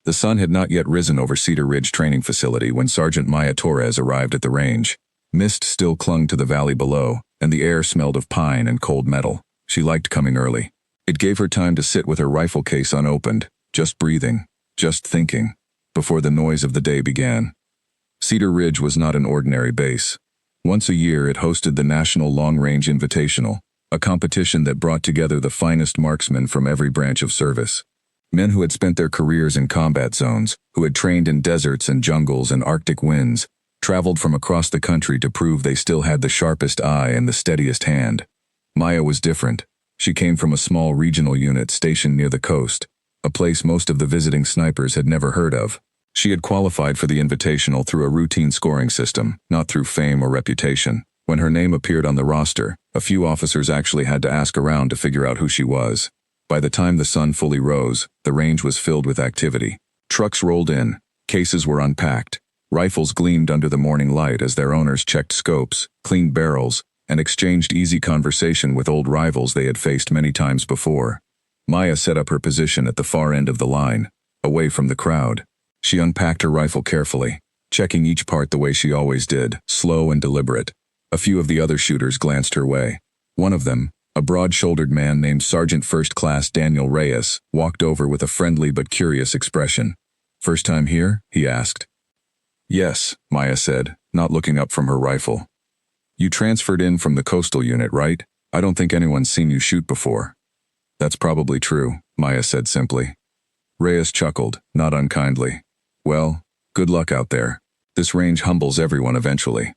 The sun had not yet risen over Cedar Ridge Training Facility when Sergeant Maya Torres arrived at the range. Mist still clung to the valley below, and the air smelled of pine and cold metal. She liked coming early. It gave her time to sit with her rifle case unopened, just breathing, just thinking, before the noise of the day began. Cedar Ridge was not an ordinary base. Once a year it hosted the National Long Range Invitational, a competition that brought together the finest marksmen from every branch of service. Men who had spent their careers in combat zones, who had trained in deserts and jungles and Arctic winds, traveled from across the country to prove they still had the sharpest eye and the steadiest hand. Maya was different. She came from a small regional unit stationed near the coast, a place most of the visiting snipers had never heard of. She had qualified for the Invitational through a routine scoring system, not through fame or reputation. When her name appeared on the roster, a few officers actually had to ask around to figure out who she was. By the time the sun fully rose, the range was filled with activity. Trucks rolled in, cases were unpacked, rifles gleamed under the morning light as their owners checked scopes, cleaned barrels, and exchanged easy conversation with old rivals they had faced many times before. Maya set up her position at the far end of the line, away from the crowd. She unpacked her rifle carefully, checking each part the way she always did, slow and deliberate. A few of the other shooters glanced her way. One of them, a broad-shouldered man named Sergeant First Class Daniel Reyes, walked over with a friendly but curious expression. "First time here?" he asked. "Yes," Maya said, not looking up from her rifle. "You transferred in from the coastal unit, right? I don't think anyone's seen you shoot before." "That's probably true," Maya said simply. Reyes chuckled, not unkindly. "Well, good luck out there. This range humbles everyone eventually."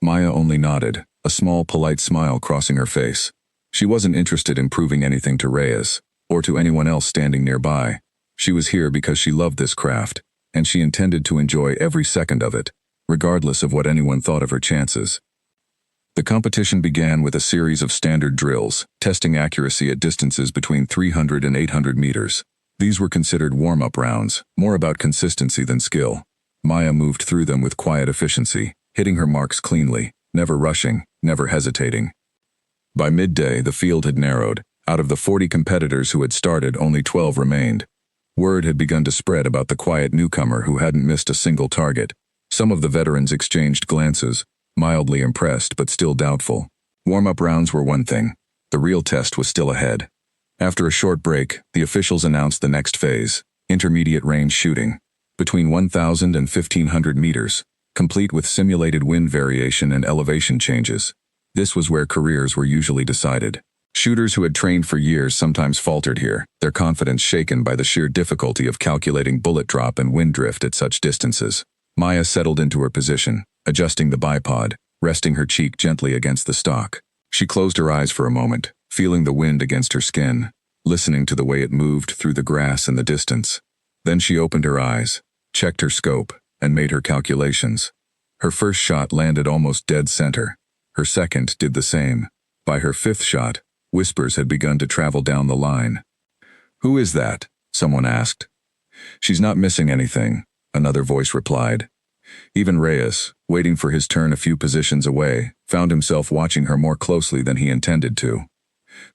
Maya only nodded, a small polite smile crossing her face. She wasn't interested in proving anything to Reyes, or to anyone else standing nearby. She was here because she loved this craft, and she intended to enjoy every second of it, regardless of what anyone thought of her chances. The competition began with a series of standard drills, testing accuracy at distances between 300 and 800 meters. These were considered warm-up rounds, more about consistency than skill. Maya moved through them with quiet efficiency, hitting her marks cleanly, never rushing, never hesitating. By midday, the field had narrowed. Out of the 40 competitors who had started, only 12 remained. Word had begun to spread about the quiet newcomer who hadn't missed a single target. Some of the veterans exchanged glances, mildly impressed but still doubtful. Warm-up rounds were one thing. The real test was still ahead. After a short break, the officials announced the next phase, intermediate range shooting, between 1,000 and 1,500 meters, complete with simulated wind variation and elevation changes. This was where careers were usually decided. Shooters who had trained for years sometimes faltered here, their confidence shaken by the sheer difficulty of calculating bullet drop and wind drift at such distances. Maya settled into her position, adjusting the bipod, resting her cheek gently against the stock. She closed her eyes for a moment, feeling the wind against her skin, listening to the way it moved through the grass in the distance. Then she opened her eyes, checked her scope, and made her calculations. Her first shot landed almost dead center. Her second did the same. By her fifth shot, whispers had begun to travel down the line. "Who is that?" someone asked. "She's not missing anything," another voice replied. Even Reyes, waiting for his turn a few positions away, found himself watching her more closely than he intended to.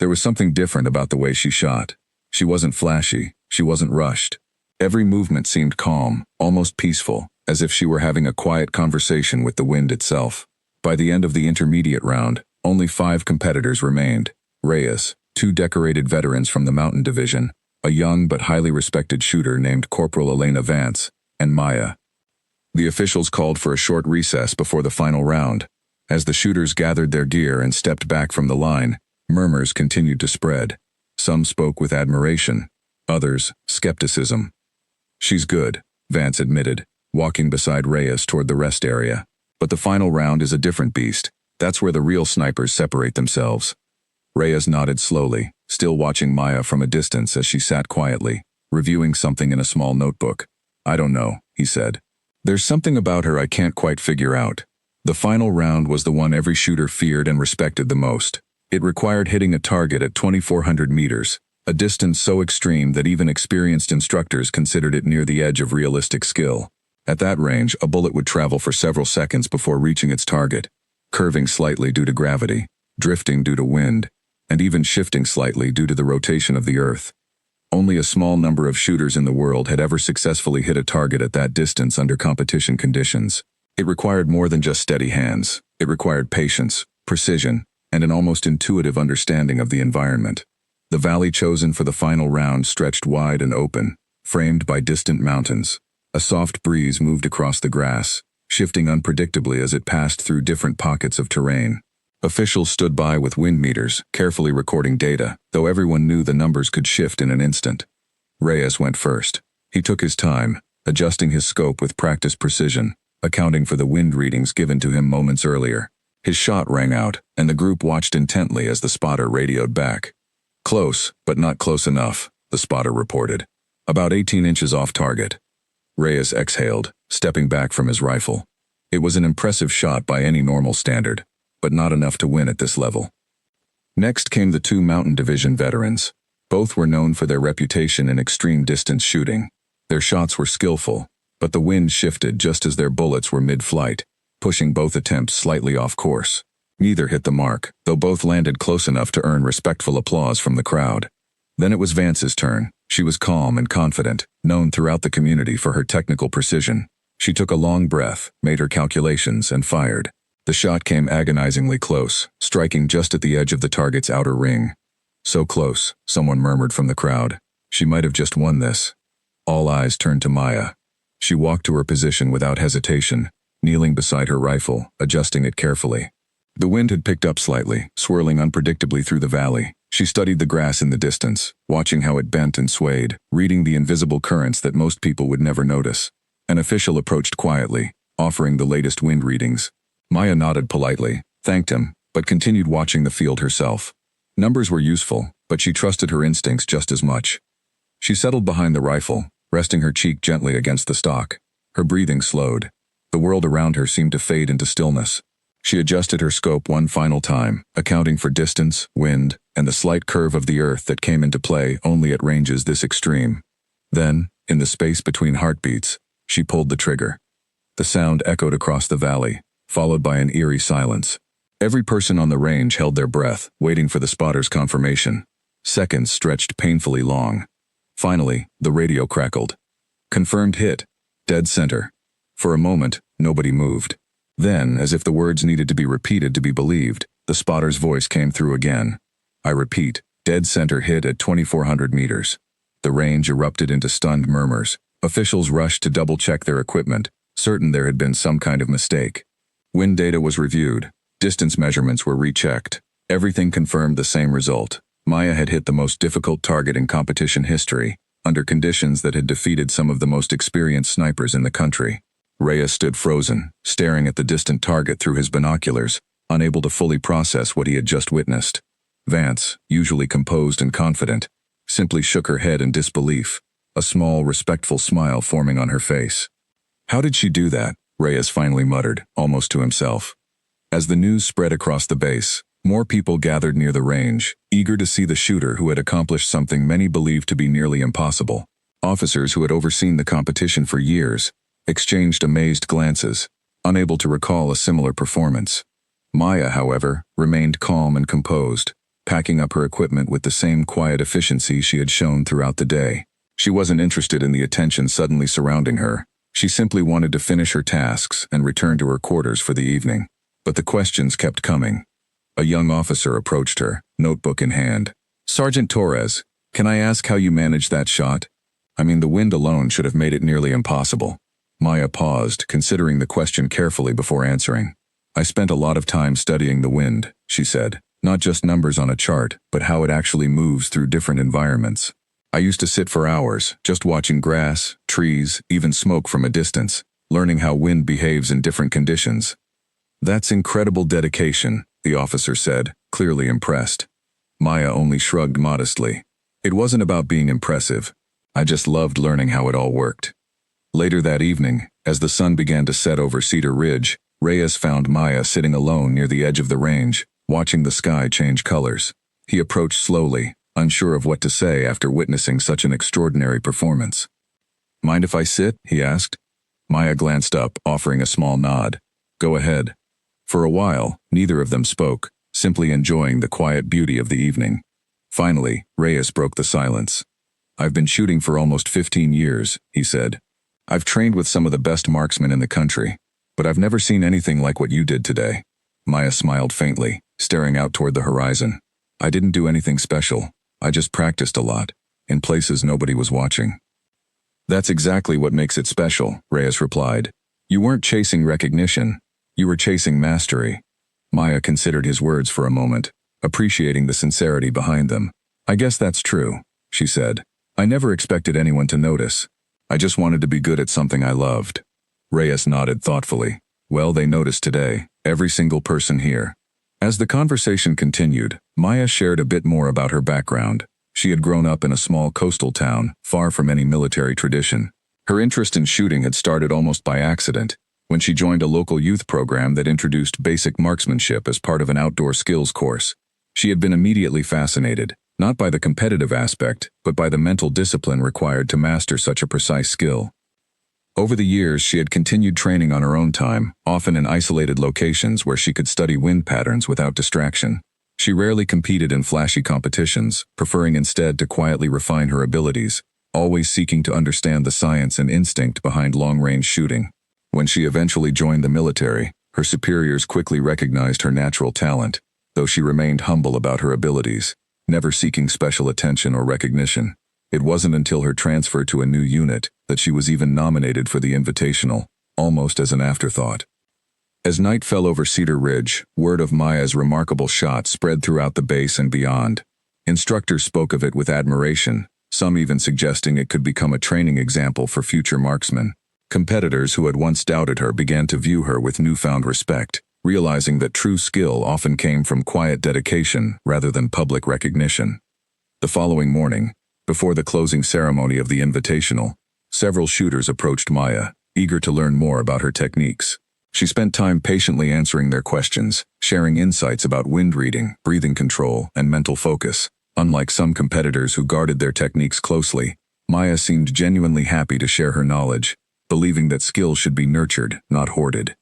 There was something different about the way she shot. She wasn't flashy, she wasn't rushed. Every movement seemed calm, almost peaceful, as if she were having a quiet conversation with the wind itself. By the end of the intermediate round, only 5 competitors remained. Reyes, 2 decorated veterans from the Mountain Division, a young but highly respected shooter named Corporal Elena Vance, and Maya. The officials called for a short recess before the final round. As the shooters gathered their gear and stepped back from the line, murmurs continued to spread. Some spoke with admiration, others, skepticism. "She's good," Vance admitted, walking beside Reyes toward the rest area. "But the final round is a different beast. That's where the real snipers separate themselves." Reyes nodded slowly, still watching Maya from a distance as she sat quietly, reviewing something in a small notebook. "I don't know," he said. "There's something about her I can't quite figure out." The final round was the one every shooter feared and respected the most. It required hitting a target at 2,400 meters, a distance so extreme that even experienced instructors considered it near the edge of realistic skill. At that range, a bullet would travel for several seconds before reaching its target, curving slightly due to gravity, drifting due to wind, and even shifting slightly due to the rotation of the Earth. Only a small number of shooters in the world had ever successfully hit a target at that distance under competition conditions. It required more than just steady hands. It required patience, precision, and an almost intuitive understanding of the environment. The valley chosen for the final round stretched wide and open, framed by distant mountains. A soft breeze moved across the grass, shifting unpredictably as it passed through different pockets of terrain. Officials stood by with wind meters, carefully recording data, though everyone knew the numbers could shift in an instant. Reyes went first. He took his time, adjusting his scope with practiced precision, accounting for the wind readings given to him moments earlier. His shot rang out, and the group watched intently as the spotter radioed back. "Close, but not close enough," the spotter reported. "About 18 inches off target." Reyes exhaled, stepping back from his rifle. It was an impressive shot by any normal standard, but not enough to win at this level. Next came the two Mountain Division veterans. Both were known for their reputation in extreme distance shooting. Their shots were skillful, but the wind shifted just as their bullets were mid-flight, pushing both attempts slightly off course. Neither hit the mark, though both landed close enough to earn respectful applause from the crowd. Then it was Vance's turn. She was calm and confident, known throughout the community for her technical precision. She took a long breath, made her calculations, and fired. The shot came agonizingly close, striking just at the edge of the target's outer ring. "So close," someone murmured from the crowd. "She might have just won this." All eyes turned to Maya. She walked to her position without hesitation, kneeling beside her rifle, adjusting it carefully. The wind had picked up slightly, swirling unpredictably through the valley. She studied the grass in the distance, watching how it bent and swayed, reading the invisible currents that most people would never notice. An official approached quietly, offering the latest wind readings. Maya nodded politely, thanked him, but continued watching the field herself. Numbers were useful, but she trusted her instincts just as much. She settled behind the rifle, resting her cheek gently against the stock. Her breathing slowed. The world around her seemed to fade into stillness. She adjusted her scope one final time, accounting for distance, wind, and the slight curve of the earth that came into play only at ranges this extreme. Then, in the space between heartbeats, she pulled the trigger. The sound echoed across the valley, followed by an eerie silence. Every person on the range held their breath, waiting for the spotter's confirmation. Seconds stretched painfully long. Finally, the radio crackled. "Confirmed hit. Dead center." For a moment, nobody moved. Then, as if the words needed to be repeated to be believed, the spotter's voice came through again. "I repeat, dead center hit at 2,400 meters." The range erupted into stunned murmurs. Officials rushed to double-check their equipment, certain there had been some kind of mistake. Wind data was reviewed. Distance measurements were rechecked. Everything confirmed the same result. Maya had hit the most difficult target in competition history, under conditions that had defeated some of the most experienced snipers in the country. Reyes stood frozen, staring at the distant target through his binoculars, unable to fully process what he had just witnessed. Vance, usually composed and confident, simply shook her head in disbelief, a small, respectful smile forming on her face. "How did she do that?" Reyes finally muttered, almost to himself. As the news spread across the base, more people gathered near the range, eager to see the shooter who had accomplished something many believed to be nearly impossible. Officers who had overseen the competition for years exchanged amazed glances, unable to recall a similar performance. Maya, however, remained calm and composed, packing up her equipment with the same quiet efficiency she had shown throughout the day. She wasn't interested in the attention suddenly surrounding her. She simply wanted to finish her tasks and return to her quarters for the evening. But the questions kept coming. A young officer approached her, notebook in hand. "Sergeant Torres, can I ask how you managed that shot? I mean, the wind alone should have made it nearly impossible." Maya paused, considering the question carefully before answering. "I spent a lot of time studying the wind," she said. "Not just numbers on a chart, but how it actually moves through different environments. I used to sit for hours, just watching grass, trees, even smoke from a distance, learning how wind behaves in different conditions." "That's incredible dedication," the officer said, clearly impressed. Maya only shrugged modestly. "It wasn't about being impressive. I just loved learning how it all worked." Later that evening, as the sun began to set over Cedar Ridge, Reyes found Maya sitting alone near the edge of the range, watching the sky change colors. He approached slowly, unsure of what to say after witnessing such an extraordinary performance. "Mind if I sit?" he asked. Maya glanced up, offering a small nod. "Go ahead." For a while, neither of them spoke, simply enjoying the quiet beauty of the evening. Finally, Reyes broke the silence. I've been shooting for almost 15 years, he said. I've trained with some of the best marksmen in the country, but I've never seen anything like what you did today. Maya smiled faintly, staring out toward the horizon. I didn't do anything special. I just practiced a lot, in places nobody was watching. That's exactly what makes it special, Reyes replied. You weren't chasing recognition. You were chasing mastery. Maya considered his words for a moment, appreciating the sincerity behind them. I guess that's true, she said. I never expected anyone to notice. I just wanted to be good at something I loved. Reyes nodded thoughtfully. Well, they noticed today, every single person here. As the conversation continued, Maya shared a bit more about her background. She had grown up in a small coastal town, far from any military tradition. Her interest in shooting had started almost by accident, when she joined a local youth program that introduced basic marksmanship as part of an outdoor skills course. She had been immediately fascinated, not by the competitive aspect, but by the mental discipline required to master such a precise skill. Over the years, she had continued training on her own time, often in isolated locations where she could study wind patterns without distraction. She rarely competed in flashy competitions, preferring instead to quietly refine her abilities, always seeking to understand the science and instinct behind long-range shooting. When she eventually joined the military, her superiors quickly recognized her natural talent, though she remained humble about her abilities, never seeking special attention or recognition. It wasn't until her transfer to a new unit that she was even nominated for the Invitational, almost as an afterthought. As night fell over Cedar Ridge, word of Maya's remarkable shot spread throughout the base and beyond. Instructors spoke of it with admiration, some even suggesting it could become a training example for future marksmen. Competitors who had once doubted her began to view her with newfound respect, realizing that true skill often came from quiet dedication rather than public recognition. The following morning, before the closing ceremony of the Invitational, several shooters approached Maya, eager to learn more about her techniques. She spent time patiently answering their questions, sharing insights about wind reading, breathing control, and mental focus. Unlike some competitors who guarded their techniques closely, Maya seemed genuinely happy to share her knowledge, believing that skill should be nurtured, not hoarded.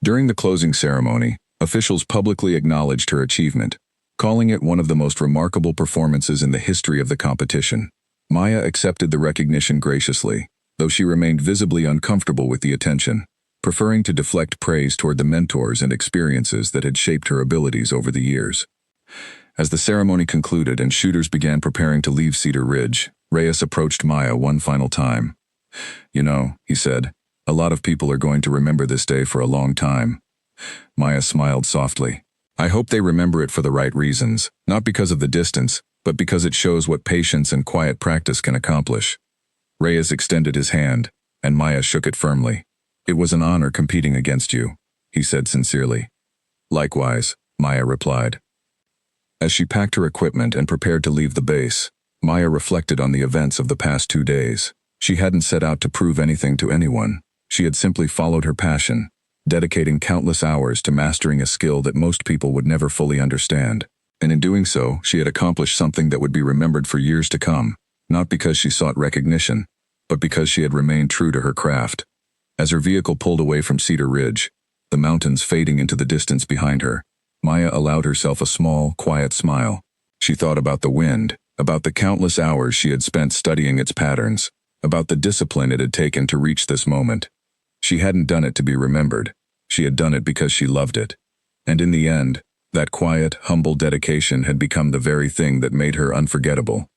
During the closing ceremony, officials publicly acknowledged her achievement, calling it one of the most remarkable performances in the history of the competition. Maya accepted the recognition graciously, though she remained visibly uncomfortable with the attention, preferring to deflect praise toward the mentors and experiences that had shaped her abilities over the years. As the ceremony concluded and shooters began preparing to leave Cedar Ridge, Reyes approached Maya one final time. You know, he said, a lot of people are going to remember this day for a long time. Maya smiled softly. I hope they remember it for the right reasons, not because of the distance, but because it shows what patience and quiet practice can accomplish. Reyes extended his hand, and Maya shook it firmly. It was an honor competing against you, he said sincerely. Likewise, Maya replied. As she packed her equipment and prepared to leave the base, Maya reflected on the events of the past 2 days. She hadn't set out to prove anything to anyone. She had simply followed her passion, dedicating countless hours to mastering a skill that most people would never fully understand. And in doing so, she had accomplished something that would be remembered for years to come, not because she sought recognition, but because she had remained true to her craft. As her vehicle pulled away from Cedar Ridge, the mountains fading into the distance behind her, Maya allowed herself a small, quiet smile. She thought about the wind, about the countless hours she had spent studying its patterns, about the discipline it had taken to reach this moment. She hadn't done it to be remembered. She had done it because she loved it. And in the end, that quiet, humble dedication had become the very thing that made her unforgettable.